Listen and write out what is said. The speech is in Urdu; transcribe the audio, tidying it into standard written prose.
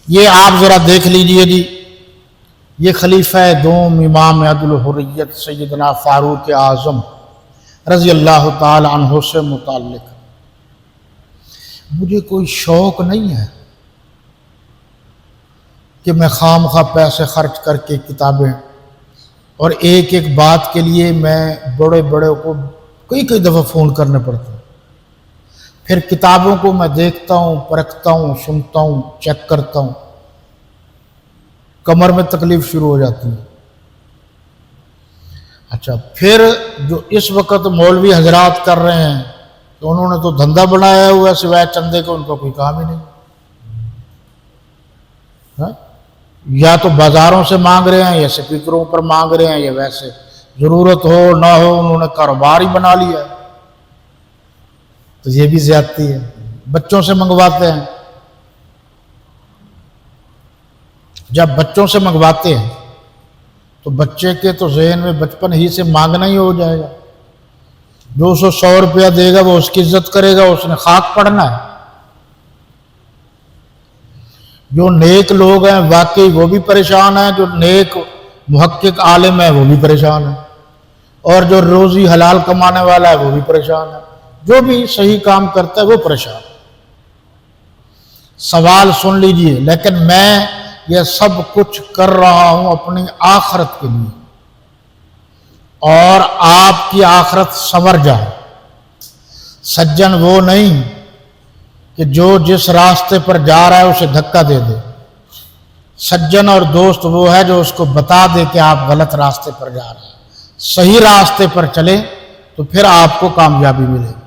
یہ آپ ذرا دیکھ لیجئے جی، یہ خلیفہ دوم امام عدل حریت سیدنا فاروق اعظم رضی اللہ تعالی عنہ سے متعلق۔ مجھے کوئی شوق نہیں ہے کہ میں خام خواہ پیسے خرچ کر کے کتابیں، اور ایک ایک بات کے لیے میں بڑے بڑے کو کئی دفعہ فون کرنے پڑتے ہیں، پھر کتابوں کو میں دیکھتا ہوں، پرکھتا ہوں، سنتا ہوں، چیک کرتا ہوں، کمر میں تکلیف شروع ہو جاتی ہے۔ اچھا، پھر جو اس وقت مولوی حضرات کر رہے ہیں تو انہوں نے تو دھندا بنایا ہوا ہے سوائے چندے کو، ان کو کوئی کام ہی نہیں، یا تو بازاروں سے مانگ رہے ہیں یا سپیکروں پر مانگ رہے ہیں یا ویسے ضرورت ہو نہ ہو انہوں نے کاروبار ہی بنا لیا ہے، تو یہ بھی زیادتی ہے۔ بچوں سے منگواتے ہیں، جب بچوں سے منگواتے ہیں تو بچے کے تو ذہن میں بچپن ہی سے مانگنا ہی ہو جائے گا، جو اسے 100 روپیہ دے گا وہ اس کی عزت کرے گا، اس نے خاک پڑنا ہے۔ جو نیک لوگ ہیں واقعی وہ بھی پریشان ہیں، جو نیک محقق عالم ہے وہ بھی پریشان ہے، اور جو روزی حلال کمانے والا ہے وہ بھی پریشان ہے، جو بھی صحیح کام کرتا ہے وہ پریشان ہے۔ سوال سن لیجئے، لیکن میں یہ سب کچھ کر رہا ہوں اپنی آخرت کے لیے، اور آپ کی آخرت سنور جائے۔ سجن وہ نہیں کہ جو جس راستے پر جا رہا ہے اسے دھکا دے دے، سجن اور دوست وہ ہے جو اس کو بتا دے کہ آپ غلط راستے پر جا رہے ہیں، صحیح راستے پر چلیں تو پھر آپ کو کامیابی ملے گی۔